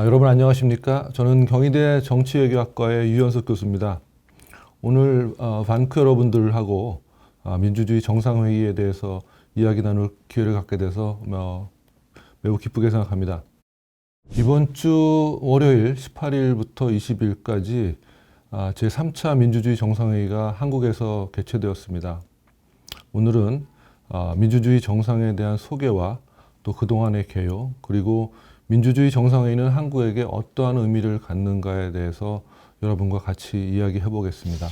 여러분 안녕하십니까? 저는 경희대 정치외교학과의 유현석 교수입니다. 오늘 반크 여러분들하고 민주주의 정상회의에 대해서 이야기 나눌 기회를 갖게 돼서 매우 기쁘게 생각합니다. 이번 주 월요일 18일부터 20일까지 제3차 민주주의 정상회의가 한국에서 개최되었습니다. 오늘은 민주주의 정상에 대한 소개와 또 그동안의 개요, 그리고 민주주의 정상회의는 한국에게 어떠한 의미를 갖는가에 대해서 여러분과 같이 이야기해 보겠습니다.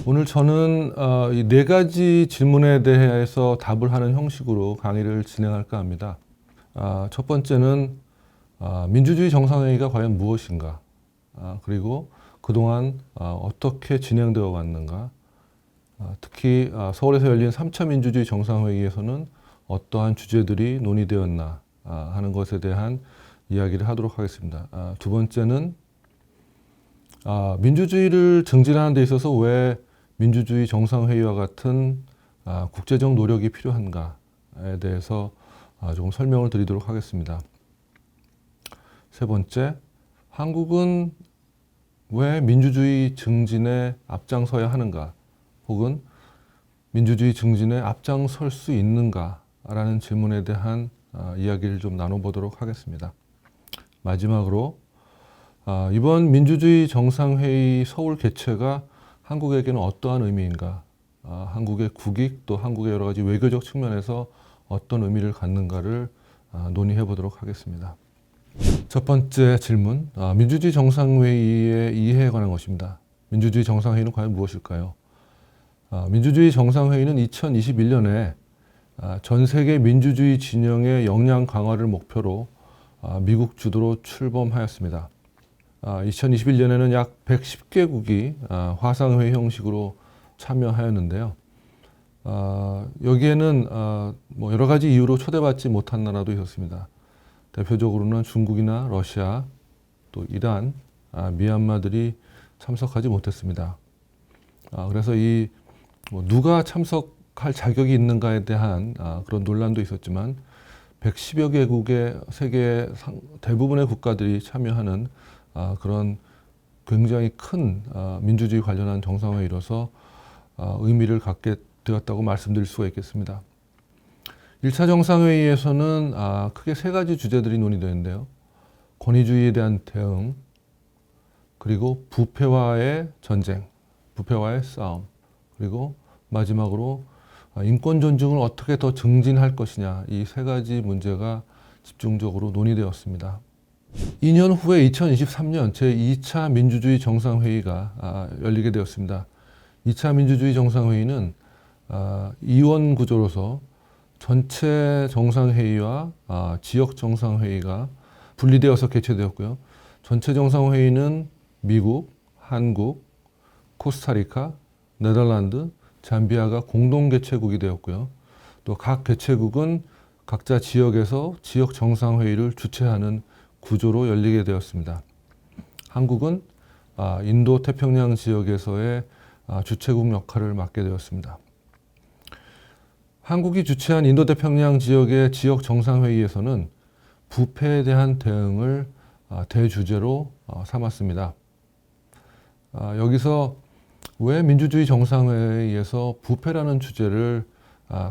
오늘 저는 이 네 가지 질문에 대해서 답을 하는 형식으로 강의를 진행할까 합니다. 첫 번째는 민주주의 정상회의가 과연 무엇인가, 그리고 그동안 어떻게 진행되어 왔는가, 특히 서울에서 열린 3차 민주주의 정상회의에서는 어떠한 주제들이 논의되었나 하는 것에 대한 이야기를 하도록 하겠습니다. 두 번째는 민주주의를 증진하는 데 있어서 왜 민주주의 정상회의와 같은 국제적 노력이 필요한가에 대해서 조금 설명을 드리도록 하겠습니다. 세 번째, 한국은 왜 민주주의 증진에 앞장서야 하는가, 혹은 민주주의 증진에 앞장설 수 있는가라는 질문에 대한 이야기를 좀 나눠보도록 하겠습니다. 마지막으로 이번 민주주의 정상회의 서울 개최가 한국에게는 어떠한 의미인가, 한국의 국익 또 한국의 여러 가지 외교적 측면에서 어떤 의미를 갖는가를 논의해 보도록 하겠습니다. 첫 번째 질문, 민주주의 정상회의의 이해에 관한 것입니다. 민주주의 정상회의는 과연 무엇일까요? 민주주의 정상회의는 2021년에 전 세계 민주주의 진영의 역량 강화를 목표로 미국 주도로 출범하였습니다. 2021년에는 약 110개국이 화상회의 형식으로 참여하였는데요. 여기에는 여러 가지 이유로 초대받지 못한 나라도 있었습니다. 대표적으로는 중국이나 러시아, 또 이란, 미얀마들이 참석하지 못했습니다. 그래서 누가 참석할 자격이 있는가에 대한 그런 논란도 있었지만 110여 개국의 세계 대부분의 국가들이 참여하는 그런 굉장히 큰 민주주의 관련한 정상회의로서 의미를 갖게 되었다고 말씀드릴 수가 있겠습니다. 1차 정상회의에서는 크게 세 가지 주제들이 논의되는데요. 권위주의에 대한 대응, 그리고 부패와의 전쟁, 부패와의 싸움, 그리고 마지막으로 인권 존중을 어떻게 더 증진할 것이냐, 이 세 가지 문제가 집중적으로 논의되었습니다. 2년 후에 2023년 제2차 민주주의 정상회의가 열리게 되었습니다. 2차 민주주의 정상회의는 이원 구조로서 전체 정상회의와 지역 정상회의가 분리되어서 개최되었고요. 전체 정상회의는 미국, 한국, 코스타리카, 네덜란드, 잠비아가 공동 개최국이 되었고요. 또 각 개최국은 각자 지역에서 지역 정상회의를 주최하는 구조로 열리게 되었습니다. 한국은 인도 태평양 지역에서의 주최국 역할을 맡게 되었습니다. 한국이 주최한 인도 태평양 지역의 지역 정상회의에서는 부패에 대한 대응을 대주제로 삼았습니다. 여기서 왜 민주주의 정상회의에서 부패라는 주제를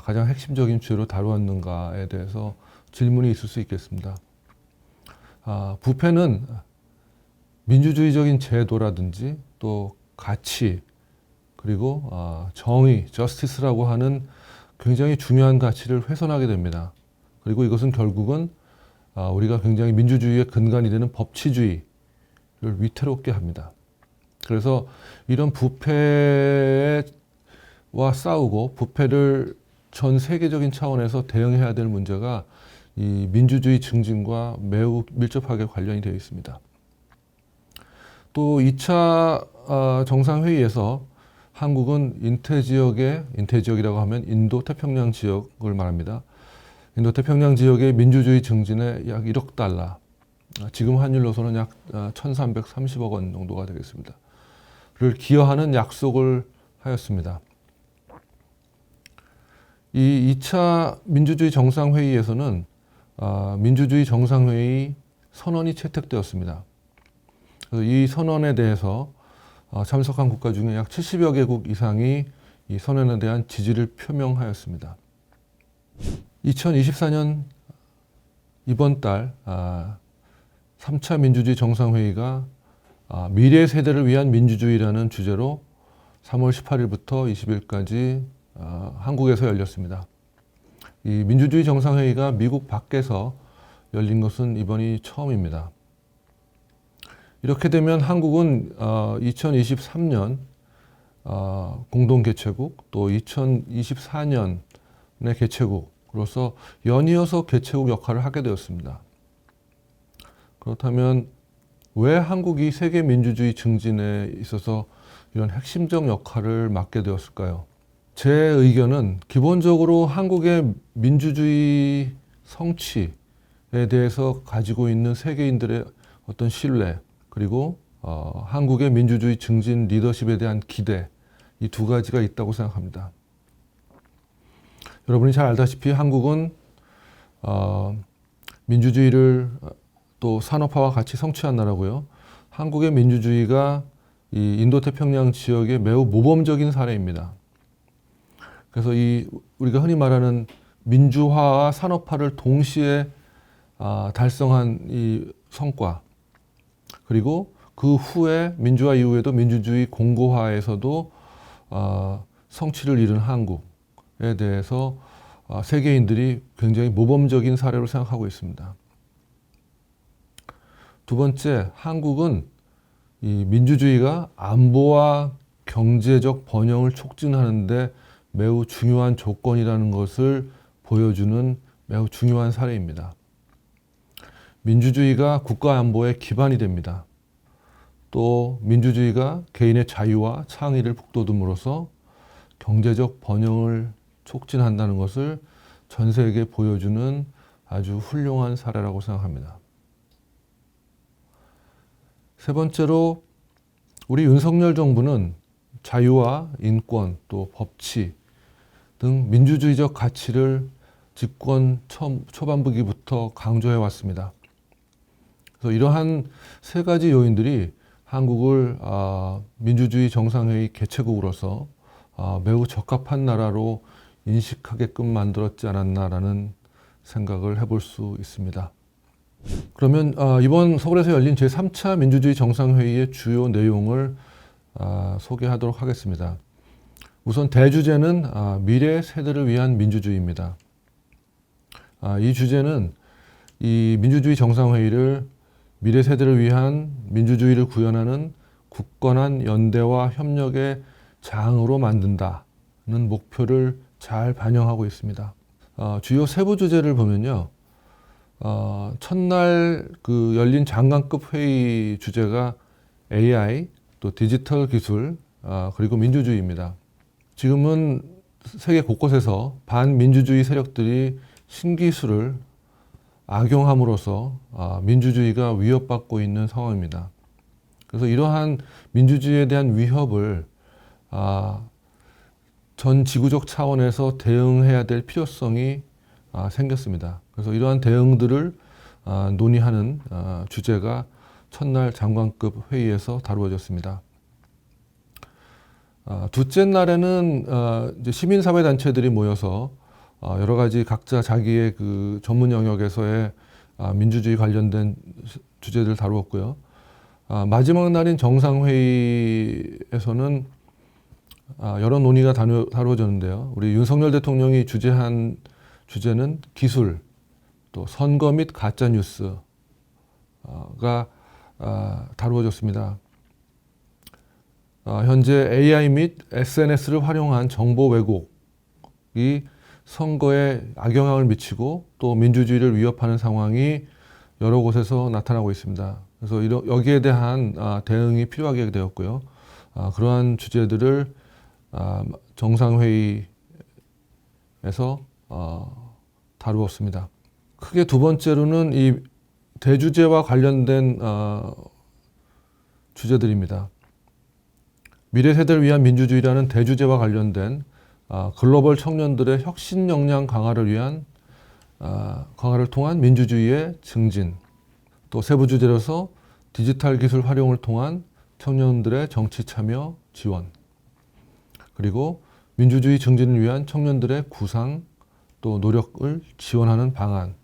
가장 핵심적인 주제로 다루었는가에 대해서 질문이 있을 수 있겠습니다. 부패는 민주주의적인 제도라든지 또 가치, 그리고 정의, 저스티스라고 하는 굉장히 중요한 가치를 훼손하게 됩니다. 그리고 이것은 결국은 우리가 굉장히 민주주의의 근간이 되는 법치주의를 위태롭게 합니다. 그래서 이런 부패와 싸우고 부패를 전 세계적인 차원에서 대응해야 될 문제가 이 민주주의 증진과 매우 밀접하게 관련이 되어 있습니다. 또 2차 정상회의에서 한국은 인태지역이라고 하면 인도 태평양 지역을 말합니다. 인도 태평양 지역의 민주주의 증진에 약 1억 달러, 지금 환율로서는 약 1,330억 원 정도가 되겠습니다. 를 기여하는 약속을 하였습니다. 이 2차 민주주의 정상회의에서는 민주주의 정상회의 선언이 채택되었습니다. 그래서 이 선언에 대해서 참석한 국가 중에 약 70여 개국 이상이 이 선언에 대한 지지를 표명하였습니다. 2024년 이번 달 3차 민주주의 정상회의가 미래 세대를 위한 민주주의라는 주제로 3월 18일부터 20일까지 한국에서 열렸습니다. 이 민주주의 정상회의가 미국 밖에서 열린 것은 이번이 처음입니다. 이렇게 되면 한국은 2023년 공동 개최국, 또 2024년의 개최국으로서 연이어서 개최국 역할을 하게 되었습니다. 그렇다면 왜 한국이 세계 민주주의 증진에 있어서 이런 핵심적 역할을 맡게 되었을까요? 제 의견은 기본적으로 한국의 민주주의 성취에 대해서 가지고 있는 세계인들의 어떤 신뢰, 그리고 한국의 민주주의 증진 리더십에 대한 기대, 이 두 가지가 있다고 생각합니다. 여러분이 잘 알다시피 한국은 민주주의를 또 산업화와 같이 성취한 나라고요. 한국의 민주주의가 이 인도태평양 지역의 매우 모범적인 사례입니다. 그래서 우리가 흔히 말하는 민주화와 산업화를 동시에 달성한 이 성과, 그리고 그 후에 민주화 이후에도 민주주의 공고화에서도 성취를 이룬 한국에 대해서 세계인들이 굉장히 모범적인 사례로 생각하고 있습니다. 두 번째, 한국은 이 민주주의가 안보와 경제적 번영을 촉진하는 데 매우 중요한 조건이라는 것을 보여주는 매우 중요한 사례입니다. 민주주의가 국가 안보의 기반이 됩니다. 또 민주주의가 개인의 자유와 창의를 북돋움으로써 경제적 번영을 촉진한다는 것을 전 세계에 보여주는 아주 훌륭한 사례라고 생각합니다. 세 번째로 우리 윤석열 정부는 자유와 인권, 또 법치 등 민주주의적 가치를 집권 초반부기부터 강조해 왔습니다. 그래서 이러한 세 가지 요인들이 한국을 민주주의 정상회의 개최국으로서 매우 적합한 나라로 인식하게끔 만들었지 않았나라는 생각을 해볼 수 있습니다. 그러면 이번 서울에서 열린 제3차 민주주의 정상회의의 주요 내용을 소개하도록 하겠습니다. 우선 대주제는 미래 세대를 위한 민주주의입니다. 이 주제는 이 민주주의 정상회의를 미래 세대를 위한 민주주의를 구현하는 굳건한 연대와 협력의 장으로 만든다는 목표를 잘 반영하고 있습니다. 주요 세부 주제를 보면요. 첫날 열린 장관급 회의 주제가 AI, 또 디지털 기술, 그리고 민주주의입니다. 지금은 세계 곳곳에서 반민주주의 세력들이 신기술을 악용함으로써 민주주의가 위협받고 있는 상황입니다. 그래서 이러한 민주주의에 대한 위협을 전 지구적 차원에서 대응해야 될 필요성이 생겼습니다. 그래서 이러한 대응들을 논의하는 주제가 첫날 장관급 회의에서 다루어졌습니다. 둘째 날에는 이제 시민사회 단체들이 모여서 여러 가지 각자 자기의 그 전문 영역에서의 민주주의 관련된 주제들을 다루었고요. 마지막 날인 정상회의에서는 여러 논의가 다루어졌는데요. 우리 윤석열 대통령이 주재한 주제는 기술, 또 선거 및 가짜 뉴스가 다루어졌습니다. 현재 AI 및 SNS를 활용한 정보 왜곡이 선거에 악영향을 미치고 또 민주주의를 위협하는 상황이 여러 곳에서 나타나고 있습니다. 그래서 여기에 대한 대응이 필요하게 되었고요. 그러한 주제들을 정상회의에서 다루었습니다. 크게 두 번째로는 이 대주제와 관련된 주제들입니다. 미래 세대를 위한 민주주의라는 대주제와 관련된 글로벌 청년들의 혁신 역량 강화를 통한 민주주의의 증진, 또 세부 주제로서 디지털 기술 활용을 통한 청년들의 정치 참여 지원, 그리고 민주주의 증진을 위한 청년들의 구상 또 노력을 지원하는 방안들이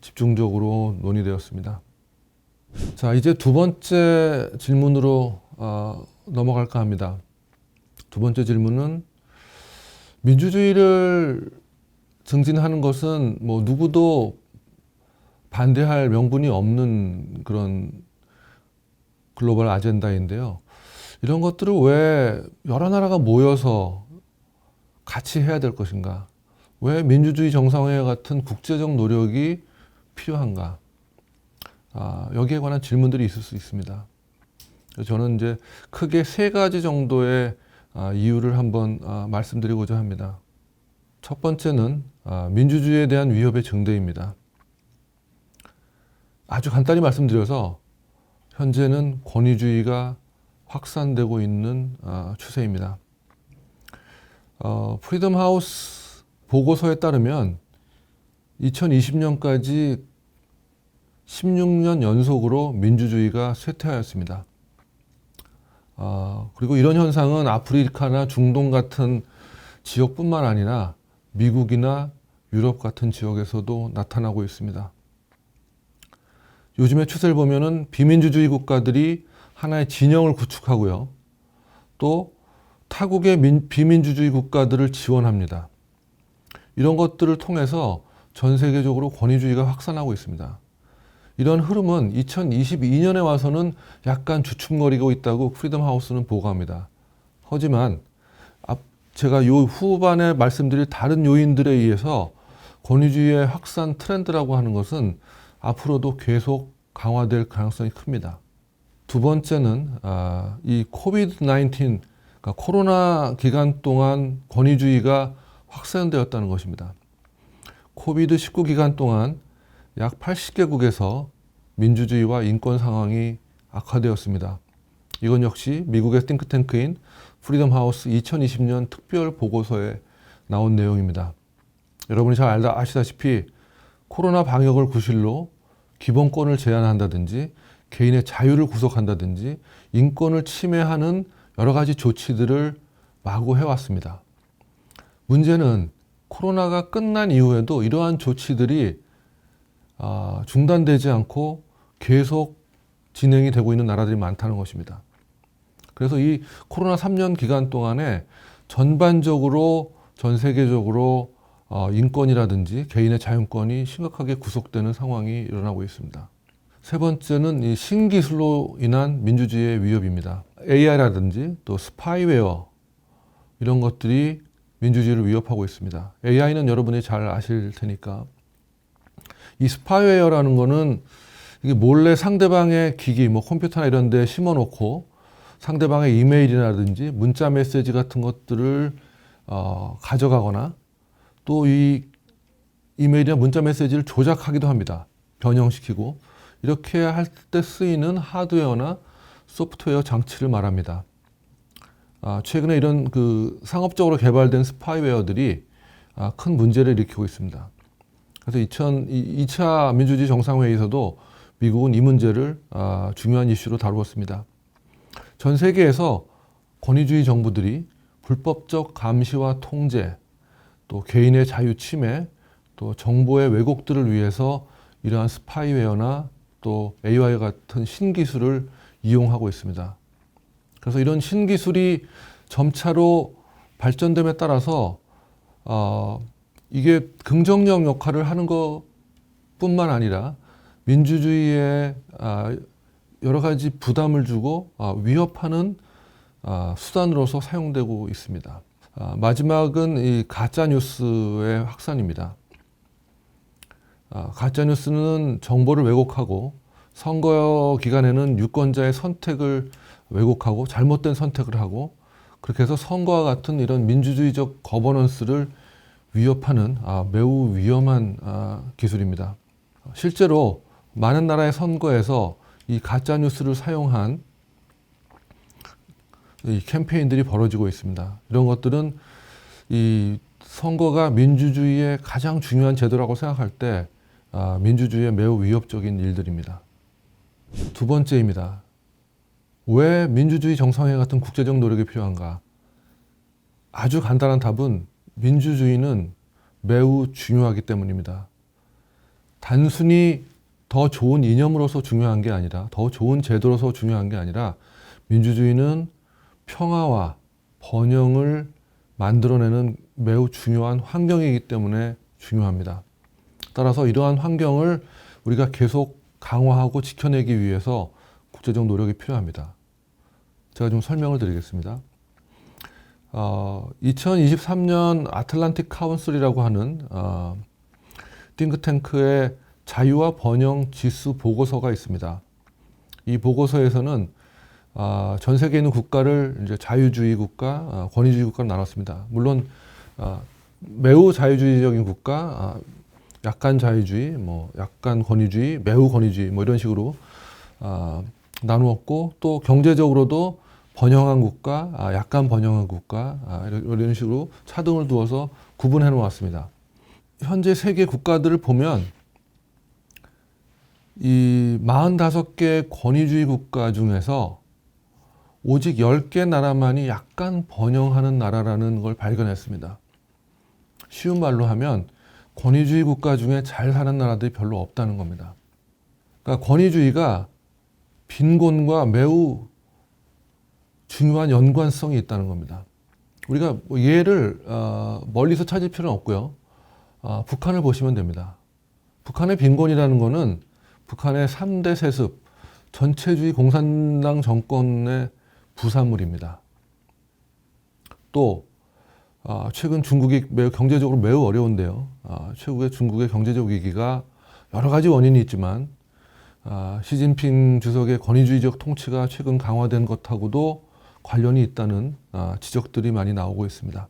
집중적으로 논의되었습니다. 자, 이제 두 번째 질문으로 넘어갈까 합니다. 두 번째 질문은 민주주의를 증진하는 것은 뭐 누구도 반대할 명분이 없는 그런 글로벌 아젠다인데요. 이런 것들을 왜 여러 나라가 모여서 같이 해야 될 것인가? 왜 민주주의 정상회의 같은 국제적 노력이 필요한가? 여기에 관한 질문들이 있을 수 있습니다. 저는 이제 크게 세 가지 정도의 이유를 한번 말씀드리고자 합니다. 첫 번째는 민주주의에 대한 위협의 증대입니다. 아주 간단히 말씀드려서 현재는 권위주의가 확산되고 있는 추세입니다. 프리덤 하우스 보고서에 따르면 2020년까지 16년 연속으로 민주주의가 쇠퇴하였습니다. 그리고 이런 현상은 아프리카나 중동 같은 지역뿐만 아니라 미국이나 유럽 같은 지역에서도 나타나고 있습니다. 요즘의 추세를 보면은 비민주주의 국가들이 하나의 진영을 구축하고요. 또 타국의 비민주주의 국가들을 지원합니다. 이런 것들을 통해서 전 세계적으로 권위주의가 확산하고 있습니다. 이런 흐름은 2022년에 와서는 약간 주춤거리고 있다고 프리덤 하우스는 보고합니다. 하지만 제가 요 후반에 말씀드릴 다른 요인들에 의해서 권위주의의 확산 트렌드라고 하는 것은 앞으로도 계속 강화될 가능성이 큽니다. 두 번째는 이 코비드-19, 그러니까 코로나 기간 동안 권위주의가 확산되었다는 것입니다. 코비드-19 기간 동안 약 80개국에서 민주주의와 인권 상황이 악화되었습니다. 이건 역시 미국의 띵크탱크인 프리덤 하우스 2020년 특별 보고서에 나온 내용입니다. 여러분이 잘 아시다시피 코로나 방역을 구실로 기본권을 제한한다든지 개인의 자유를 구속한다든지 인권을 침해하는 여러 가지 조치들을 마구 해왔습니다. 문제는 코로나가 끝난 이후에도 이러한 조치들이 중단되지 않고 계속 진행이 되고 있는 나라들이 많다는 것입니다. 그래서 이 코로나 3년 기간 동안에 전반적으로 전 세계적으로 인권이라든지 개인의 자유권이 심각하게 구속되는 상황이 일어나고 있습니다. 세 번째는 이 신기술로 인한 민주주의의 위협입니다. AI라든지 또 스파이웨어 이런 것들이 민주주의를 위협하고 있습니다. AI는 여러분이 잘 아실 테니까 이 스파이웨어라는 거는 이게 몰래 상대방의 기기, 뭐 컴퓨터나 이런 데 심어놓고 상대방의 이메일이라든지 문자 메시지 같은 것들을 가져가거나 또 이 이메일이나 문자 메시지를 조작하기도 합니다. 변형시키고 이렇게 할 때 쓰이는 하드웨어나 소프트웨어 장치를 말합니다. 최근에 이런 상업적으로 개발된 스파이웨어들이 큰 문제를 일으키고 있습니다. 그래서 2차 민주주의 정상회의에서도 미국은 이 문제를 중요한 이슈로 다루었습니다. 전 세계에서 권위주의 정부들이 불법적 감시와 통제, 또 개인의 자유 침해, 또 정보의 왜곡들을 위해서 이러한 스파이웨어나 또 AI 같은 신기술을 이용하고 있습니다. 그래서 이런 신기술이 점차로 발전됨에 따라서 이게 긍정적 역할을 하는 것뿐만 아니라 민주주의에 여러 가지 부담을 주고 위협하는 수단으로서 사용되고 있습니다. 마지막은 이 가짜뉴스의 확산입니다. 가짜뉴스는 정보를 왜곡하고 선거 기간에는 유권자의 선택을 왜곡하고 잘못된 선택을 하고 그렇게 해서 선거와 같은 이런 민주주의적 거버넌스를 위협하는 매우 위험한 기술입니다. 실제로 많은 나라의 선거에서 이 가짜뉴스를 사용한 이 캠페인들이 벌어지고 있습니다. 이런 것들은 이 선거가 민주주의의 가장 중요한 제도라고 생각할 때 민주주의에 매우 위협적인 일들입니다. 두 번째입니다. 왜 민주주의 정상회 같은 국제적 노력이 필요한가? 아주 간단한 답은 민주주의는 매우 중요하기 때문입니다. 단순히 더 좋은 이념으로서 중요한 게 아니라, 더 좋은 제도로서 중요한 게 아니라, 민주주의는 평화와 번영을 만들어내는 매우 중요한 환경이기 때문에 중요합니다. 따라서 이러한 환경을 우리가 계속 강화하고 지켜내기 위해서 국제적 노력이 필요합니다. 제가 좀 설명을 드리겠습니다. 2023년 아틀란틱 카운슬이라고 하는 띵크탱크의 자유와 번영 지수 보고서가 있습니다. 이 보고서에서는 전 세계에 있는 국가를 이제 자유주의 국가, 권위주의 국가로 나눴습니다. 물론 매우 자유주의적인 국가, 약간 자유주의, 뭐 약간 권위주의, 매우 권위주의, 뭐 이런 식으로 나누었고, 또 경제적으로도 번영한 국가, 약간 번영한 국가, 이런 식으로 차등을 두어서 구분해 놓았습니다. 현재 세계 국가들을 보면 이 45개 권위주의 국가 중에서 오직 10개 나라만이 약간 번영하는 나라라는 걸 발견했습니다. 쉬운 말로 하면 권위주의 국가 중에 잘 사는 나라들이 별로 없다는 겁니다. 그러니까 권위주의가 빈곤과 매우 중요한 연관성이 있다는 겁니다. 우리가 예를 멀리서 찾을 필요는 없고요. 북한을 보시면 됩니다. 북한의 빈곤이라는 것은 북한의 3대 세습, 전체주의 공산당 정권의 부산물입니다. 또 최근 중국이 경제적으로 매우 어려운데요. 최근의 중국의 경제적 위기가 여러 가지 원인이 있지만 시진핑 주석의 권위주의적 통치가 최근 강화된 것하고도 관련이 있다는 지적들이 많이 나오고 있습니다.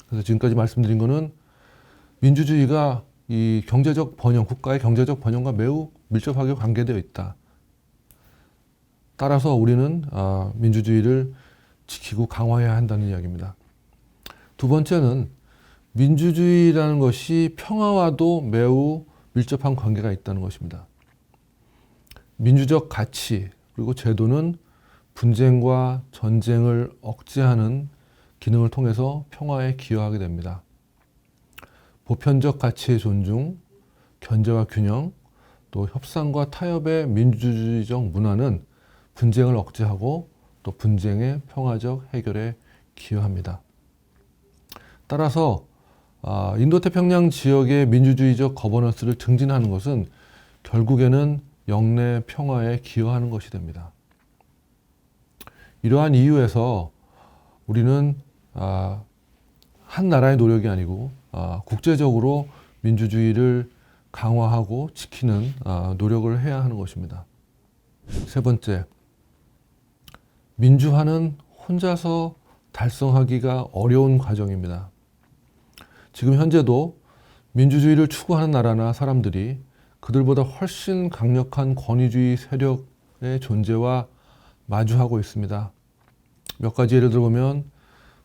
그래서 지금까지 말씀드린 것은 민주주의가 이 경제적 번영, 국가의 경제적 번영과 매우 밀접하게 관계되어 있다. 따라서 우리는 민주주의를 지키고 강화해야 한다는 이야기입니다. 두 번째는 민주주의라는 것이 평화와도 매우 밀접한 관계가 있다는 것입니다. 민주적 가치 그리고 제도는 분쟁과 전쟁을 억제하는 기능을 통해서 평화에 기여하게 됩니다. 보편적 가치의 존중, 견제와 균형, 또 협상과 타협의 민주주의적 문화는 분쟁을 억제하고 또 분쟁의 평화적 해결에 기여합니다. 따라서 인도태평양 지역의 민주주의적 거버넌스를 증진하는 것은 결국에는 영내 평화에 기여하는 것이 됩니다. 이러한 이유에서 우리는 한 나라의 노력이 아니고 국제적으로 민주주의를 강화하고 지키는 노력을 해야 하는 것입니다. 세 번째, 민주화는 혼자서 달성하기가 어려운 과정입니다. 지금 현재도 민주주의를 추구하는 나라나 사람들이 그들보다 훨씬 강력한 권위주의 세력의 존재와 마주하고 있습니다. 몇 가지 예를 들어보면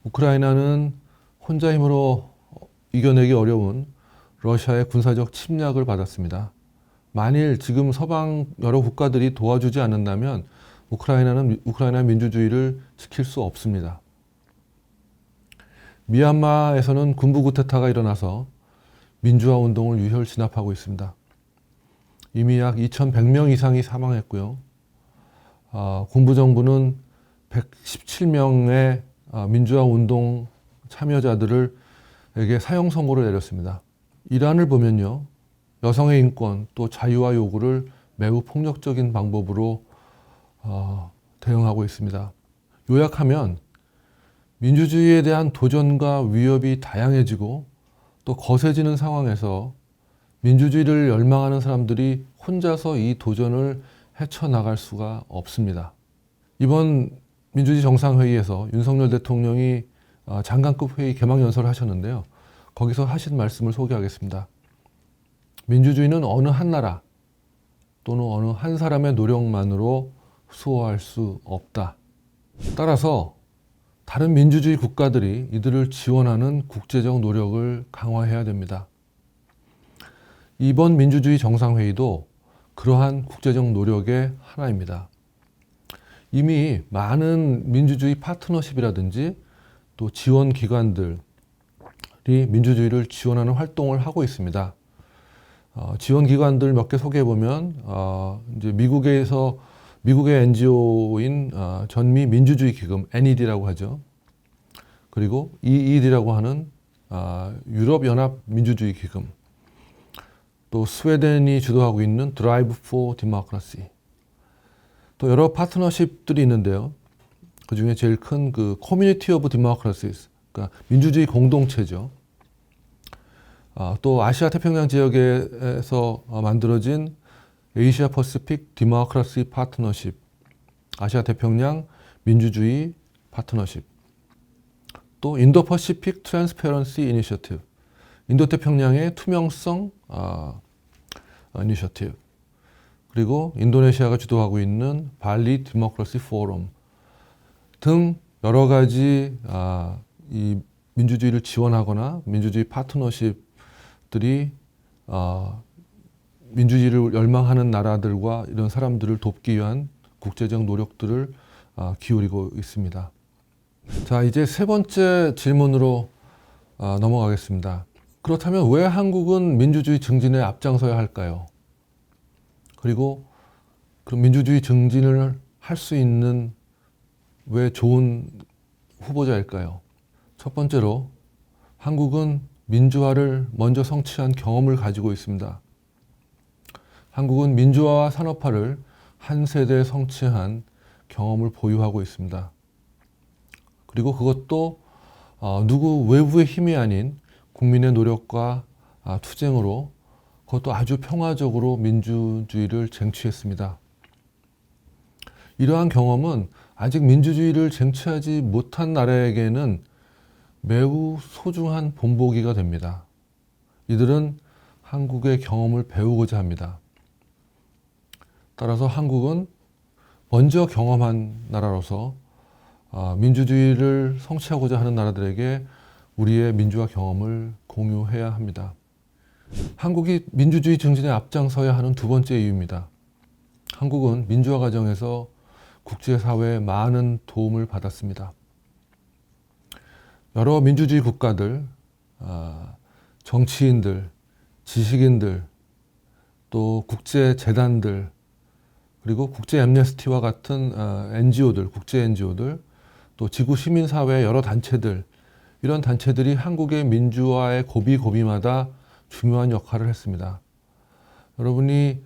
우크라이나는 혼자 힘으로 이겨내기 어려운 러시아의 군사적 침략을 받았습니다. 만일 지금 서방 여러 국가들이 도와주지 않는다면 우크라이나의 민주주의를 지킬 수 없습니다. 미얀마에서는 군부 쿠데타가 일어나서 민주화 운동을 유혈 진압하고 있습니다. 이미 약 2,100명 이상이 사망했고요. 군부 정부는 117명의 민주화 운동 참여자들에게 사형 선고를 내렸습니다. 이란을 보면요, 여성의 인권 또 자유화 요구를 매우 폭력적인 방법으로 대응하고 있습니다. 요약하면 민주주의에 대한 도전과 위협이 다양해지고 또 거세지는 상황에서 민주주의를 열망하는 사람들이 혼자서 이 도전을 헤쳐나갈 수가 없습니다. 이번 민주주의 정상회의에서 윤석열 대통령이 장관급 회의 개막연설을 하셨는데요. 거기서 하신 말씀을 소개하겠습니다. 민주주의는 어느 한 나라 또는 어느 한 사람의 노력만으로 수호할 수 없다. 따라서 다른 민주주의 국가들이 이들을 지원하는 국제적 노력을 강화해야 됩니다. 이번 민주주의 정상회의도 그러한 국제적 노력의 하나입니다. 이미 많은 민주주의 파트너십이라든지 또 지원 기관들이 민주주의를 지원하는 활동을 하고 있습니다. 지원 기관들 몇 개 소개해 보면 이제 미국의 NGO인 전미 민주주의 기금 NED라고 하죠. 그리고 EED라고 하는 유럽 연합 민주주의 기금, 또 스웨덴이 주도하고 있는 드라이브 포 디모크라시, 또 여러 파트너십들이 있는데요. 그 중에 제일 큰 그 커뮤니티 오브 디모크라시스, 그러니까 민주주의 공동체죠. 또 아시아 태평양 지역에서 만들어진 에이시아 퍼시픽 디모크라시 파트너십, 아시아 태평양 민주주의 파트너십, 또 인도 퍼시픽 트랜스페런시 이니셔티브, 인도 태평양의 투명성 이니셔티브, 그리고 인도네시아가 주도하고 있는 발리 디모크라시 포럼 등 여러 가지 이 민주주의를 지원하거나 민주주의 파트너십들이 민주주의를 열망하는 나라들과 이런 사람들을 돕기 위한 국제적 노력들을 기울이고 있습니다. 자, 이제 세 번째 질문으로 넘어가겠습니다. 그렇다면 왜 한국은 민주주의 증진에 앞장서야 할까요? 그리고 그럼 민주주의 증진을 할 수 있는 왜 좋은 후보자일까요? 첫 번째로 한국은 민주화를 먼저 성취한 경험을 가지고 있습니다. 한국은 민주화와 산업화를 한 세대에 성취한 경험을 보유하고 있습니다. 그리고 그것도 누구 외부의 힘이 아닌 국민의 노력과 투쟁으로 그것도 아주 평화적으로 민주주의를 쟁취했습니다. 이러한 경험은 아직 민주주의를 쟁취하지 못한 나라에게는 매우 소중한 본보기가 됩니다. 이들은 한국의 경험을 배우고자 합니다. 따라서 한국은 먼저 경험한 나라로서 민주주의를 성취하고자 하는 나라들에게 우리의 민주화 경험을 공유해야 합니다. 한국이 민주주의 증진에 앞장서야 하는 두 번째 이유입니다. 한국은 민주화 과정에서 국제사회의 많은 도움을 받았습니다. 여러 민주주의 국가들, 정치인들, 지식인들, 또 국제재단들, 그리고 국제 앰네스티와 같은 NGO들, 국제 NGO들, 또 지구 시민사회의 여러 단체들, 이런 단체들이 한국의 민주화의 고비고비마다 중요한 역할을 했습니다. 여러분이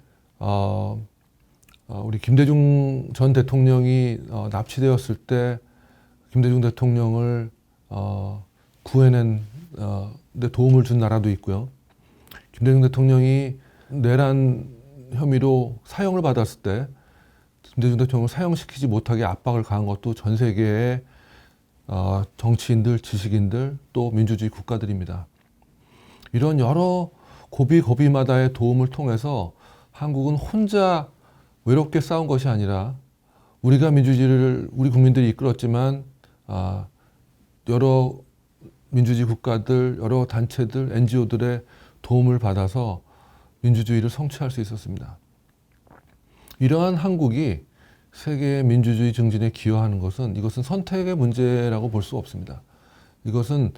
우리 김대중 전 대통령이 납치되었을 때 김대중 대통령을 구해낸 데 도움을 준 나라도 있고요. 김대중 대통령이 내란 혐의로 사형을 받았을 때 김대중 대통령을 사형시키지 못하게 압박을 가한 것도 전 세계의 정치인들, 지식인들, 또 민주주의 국가들입니다. 이런 여러 고비고비마다의 도움을 통해서 한국은 혼자 외롭게 싸운 것이 아니라 우리가 민주주의를 우리 국민들이 이끌었지만 여러 민주주의 국가들, 여러 단체들, NGO들의 도움을 받아서 민주주의를 성취할 수 있었습니다. 이러한 한국이 세계의 민주주의 증진에 기여하는 것은 이것은 선택의 문제라고 볼 수 없습니다. 이것은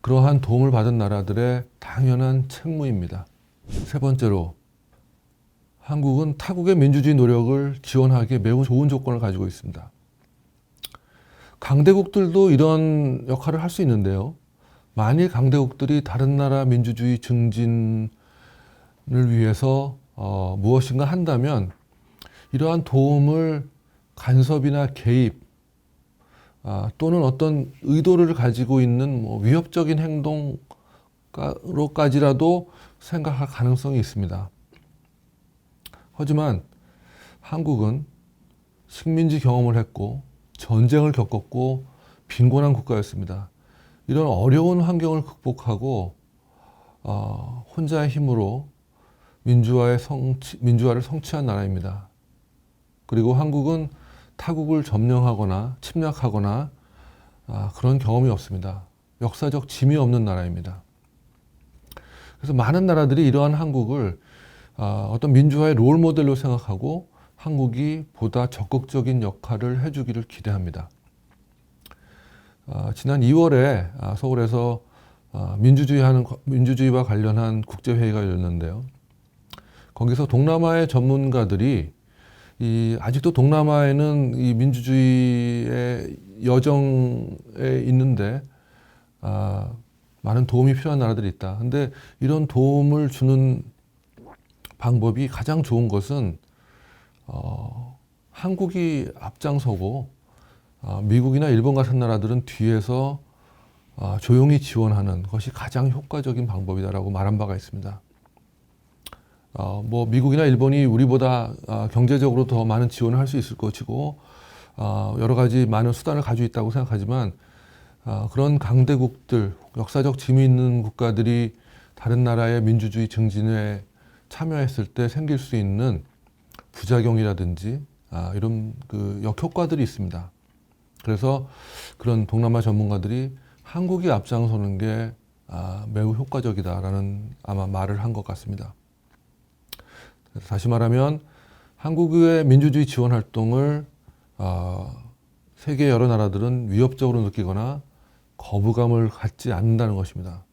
그러한 도움을 받은 나라들의 당연한 책무입니다. 세 번째로 한국은 타국의 민주주의 노력을 지원하기에 매우 좋은 조건을 가지고 있습니다. 강대국들도 이런 역할을 할 수 있는데요. 만일 강대국들이 다른 나라 민주주의 증진을 위해서 무엇인가 한다면 이러한 도움을 간섭이나 개입 또는 어떤 의도를 가지고 있는 위협적인 행동으로까지라도 생각할 가능성이 있습니다. 하지만 한국은 식민지 경험을 했고 전쟁을 겪었고 빈곤한 국가였습니다. 이런 어려운 환경을 극복하고 혼자의 힘으로 민주화를 성취한 나라입니다. 그리고 한국은 타국을 점령하거나 침략하거나 그런 경험이 없습니다. 역사적 짐이 없는 나라입니다. 그래서 많은 나라들이 이러한 한국을 어떤 민주화의 롤 모델로 생각하고 한국이 보다 적극적인 역할을 해주기를 기대합니다. 지난 2월에 서울에서 민주주의와 관련한 국제회의가 열렸는데요. 거기서 동남아의 전문가들이 아직도 동남아에는 이 민주주의의 여정에 있는데 많은 도움이 필요한 나라들이 있다. 근데 이런 도움을 주는 방법이 가장 좋은 것은 한국이 앞장서고 미국이나 일본 같은 나라들은 뒤에서 조용히 지원하는 것이 가장 효과적인 방법이다라고 말한 바가 있습니다. 뭐 미국이나 일본이 우리보다 경제적으로 더 많은 지원을 할 수 있을 것이고 여러 가지 많은 수단을 가지고 있다고 생각하지만 그런 강대국들, 역사적 짐이 있는 국가들이 다른 나라의 민주주의 증진에 참여했을 때 생길 수 있는 부작용이라든지 이런 그 역효과들이 있습니다. 그래서 그런 동남아 전문가들이 한국이 앞장서는 게 매우 효과적이다라는 아마 말을 한 것 같습니다. 다시 말하면 한국의 민주주의 지원 활동을 세계 여러 나라들은 위협적으로 느끼거나 거부감을 갖지 않는다는 것입니다.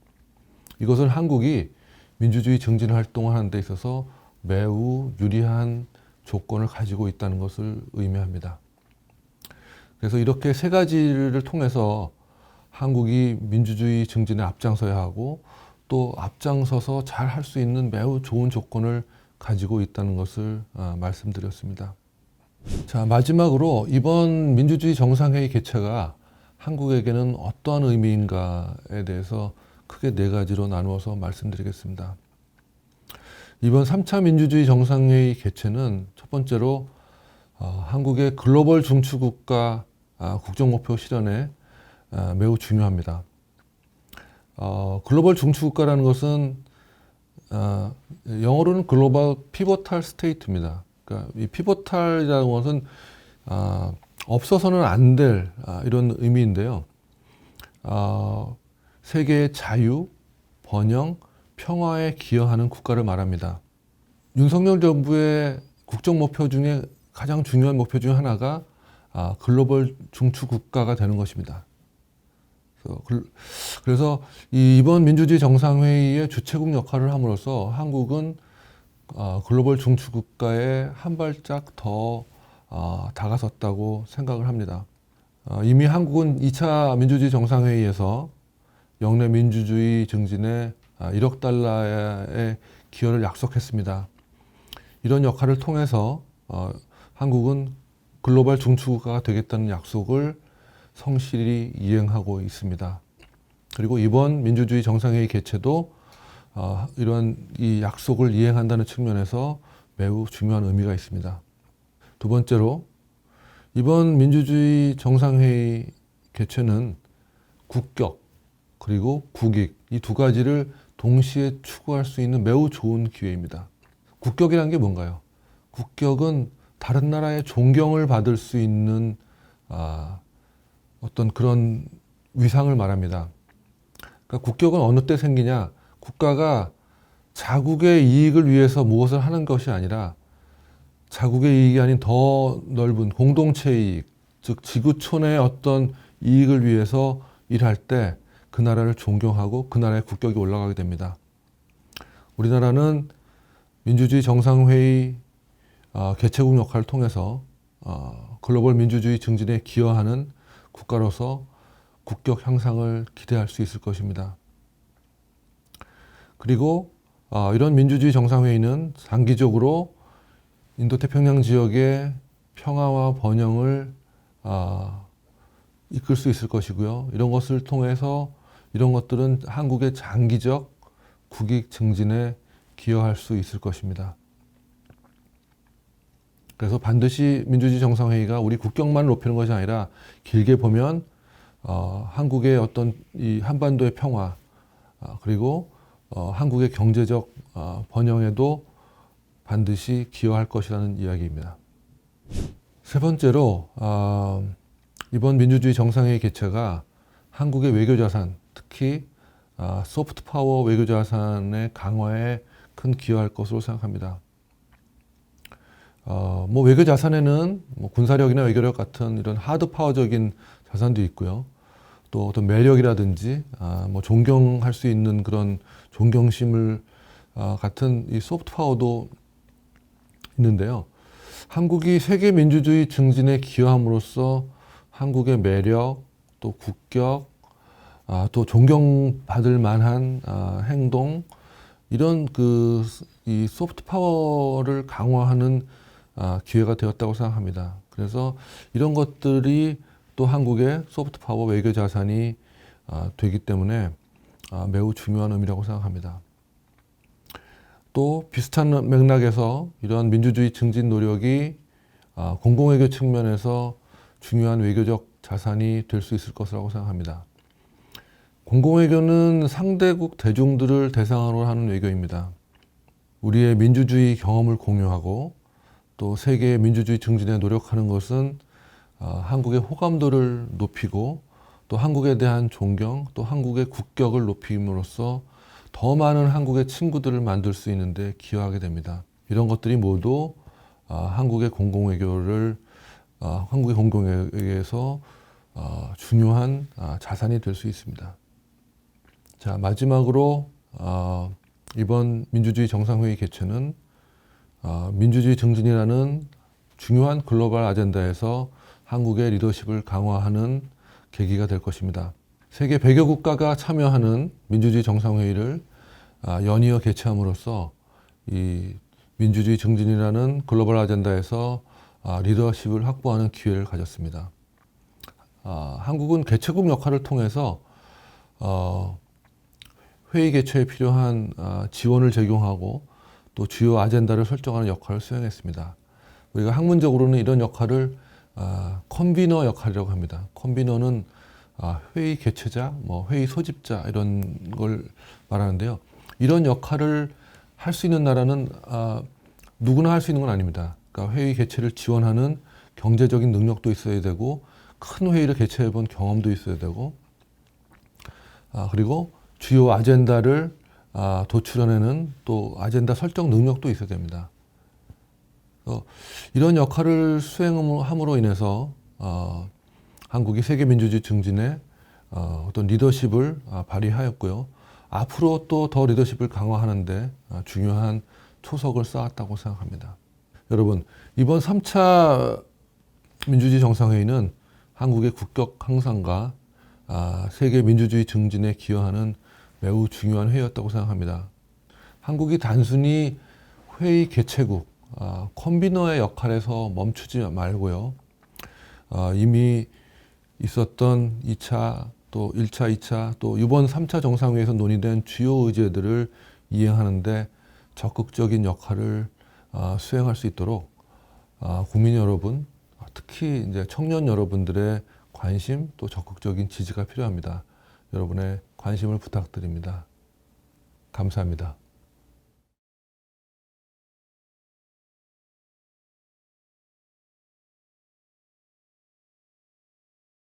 이것은 한국이 민주주의 증진 활동을 하는 데 있어서 매우 유리한 조건을 가지고 있다는 것을 의미합니다. 그래서 이렇게 세 가지를 통해서 한국이 민주주의 증진에 앞장서야 하고 또 앞장서서 잘 할 수 있는 매우 좋은 조건을 가지고 있다는 것을 말씀드렸습니다. 자, 마지막으로 이번 민주주의 정상회의 개최가 한국에게는 어떠한 의미인가에 대해서 크게 네 가지로 나누어서 말씀드리겠습니다. 이번 3차 민주주의 정상회의 개최는 첫 번째로 한국의 글로벌 중추국가 국정목표 실현에 매우 중요합니다. 글로벌 중추국가라는 것은 영어로는 글로벌 피보탈 스테이트입니다. 그러니까 이 피보탈이라는 것은 없어서는 안 될 이런 의미인데요. 세계의 자유, 번영, 평화에 기여하는 국가를 말합니다. 윤석열 정부의 국정 목표 중에 가장 중요한 목표 중 하나가 글로벌 중추 국가가 되는 것입니다. 그래서 이번 민주주의 정상회의의 주최국 역할을 함으로써 한국은 글로벌 중추 국가에 한 발짝 더 다가섰다고 생각을 합니다. 이미 한국은 2차 민주주의 정상회의에서 영내 민주주의 증진에 1억 달러의 기여를 약속했습니다. 이런 역할을 통해서 한국은 글로벌 중추국가가 되겠다는 약속을 성실히 이행하고 있습니다. 그리고 이번 민주주의 정상회의 개최도 이러한 이 약속을 이행한다는 측면에서 매우 중요한 의미가 있습니다. 두 번째로 이번 민주주의 정상회의 개최는 국격 그리고 국익 이 두 가지를 동시에 추구할 수 있는 매우 좋은 기회입니다. 국격이란 게 뭔가요? 국격은 다른 나라의 존경을 받을 수 있는 어떤 그런 위상을 말합니다. 그러니까 국격은 어느 때 생기냐? 국가가 자국의 이익을 위해서 무엇을 하는 것이 아니라 자국의 이익이 아닌 더 넓은 공동체의 이익, 즉 지구촌의 어떤 이익을 위해서 일할 때 그 나라를 존경하고 그 나라의 국격이 올라가게 됩니다. 우리나라는 민주주의 정상회의 개최국 역할을 통해서 글로벌 민주주의 증진에 기여하는 국가로서 국격 향상을 기대할 수 있을 것입니다. 그리고 이런 민주주의 정상회의는 장기적으로 인도태평양 지역의 평화와 번영을 이끌 수 있을 것이고요. 이런 것을 통해서 이런 것들은 한국의 장기적 국익 증진에 기여할 수 있을 것입니다. 그래서 반드시 민주주의 정상회의가 우리 국격만 높이는 것이 아니라 길게 보면 한국의 어떤 이 한반도의 평화 그리고 한국의 경제적 번영에도 반드시 기여할 것이라는 이야기입니다. 세 번째로 이번 민주주의 정상회의 개최가 한국의 외교자산, 특히 소프트 파워 외교 자산의 강화에 큰 기여할 것으로 생각합니다. 뭐 외교 자산에는 뭐 군사력이나 외교력 같은 이런 하드 파워적인 자산도 있고요. 또 어떤 매력이라든지 뭐 존경할 수 있는 그런 존경심을 같은 이 소프트 파워도 있는데요. 한국이 세계 민주주의 증진에 기여함으로써 한국의 매력, 또 국격, 또 존경받을 만한 행동, 이런 이 소프트 파워를 강화하는 기회가 되었다고 생각합니다. 그래서 이런 것들이 또 한국의 소프트 파워 외교 자산이 되기 때문에 매우 중요한 의미라고 생각합니다. 또 비슷한 맥락에서 이런 민주주의 증진 노력이 공공외교 측면에서 중요한 외교적 자산이 될 수 있을 것이라고 생각합니다. 공공외교는 상대국 대중들을 대상으로 하는 외교입니다. 우리의 민주주의 경험을 공유하고 또 세계의 민주주의 증진에 노력하는 것은 한국의 호감도를 높이고 또 한국에 대한 존경, 또 한국의 국격을 높임으로써 더 많은 한국의 친구들을 만들 수 있는데 기여하게 됩니다. 이런 것들이 모두 한국의 공공외교에서 중요한 자산이 될 수 있습니다. 자, 마지막으로 이번 민주주의 정상회의 개최는 민주주의 증진이라는 중요한 글로벌 아젠다에서 한국의 리더십을 강화하는 계기가 될 것입니다. 세계 100여 국가가 참여하는 민주주의 정상회의를 연이어 개최함으로써 이 민주주의 증진이라는 글로벌 아젠다에서 리더십을 확보하는 기회를 가졌습니다. 한국은 개최국 역할을 통해서 회의 개최에 필요한 지원을 제공하고 또 주요 아젠다를 설정하는 역할을 수행했습니다. 우리가 학문적으로는 이런 역할을 컨비너 역할이라고 합니다. 컨비너는 회의 개최자, 뭐 회의 소집자 이런 걸 말하는데요. 이런 역할을 할 수 있는 나라는 누구나 할 수 있는 건 아닙니다. 그러니까 회의 개최를 지원하는 경제적인 능력도 있어야 되고 큰 회의를 개최해 본 경험도 있어야 되고 그리고 주요 아젠다를 도출해내는 또 아젠다 설정 능력도 있어야 됩니다. 이런 역할을 수행함으로 인해서 한국이 세계 민주주의 증진에 어떤 리더십을 발휘하였고요. 앞으로 또 더 리더십을 강화하는데 중요한 초석을 쌓았다고 생각합니다. 여러분, 이번 3차 민주주의 정상회의는 한국의 국격 향상과 세계 민주주의 증진에 기여하는 매우 중요한 회의였다고 생각합니다. 한국이 단순히 회의 개최국, 컨비너의 역할에서 멈추지 말고요. 이미 있었던 2차, 또 1차, 2차, 또 이번 3차 정상회의에서 논의된 주요 의제들을 이행하는데 적극적인 역할을 수행할 수 있도록 국민 여러분, 특히 이제 청년 여러분들의 관심 또 적극적인 지지가 필요합니다. 여러분의 관심을 부탁드립니다. 감사합니다.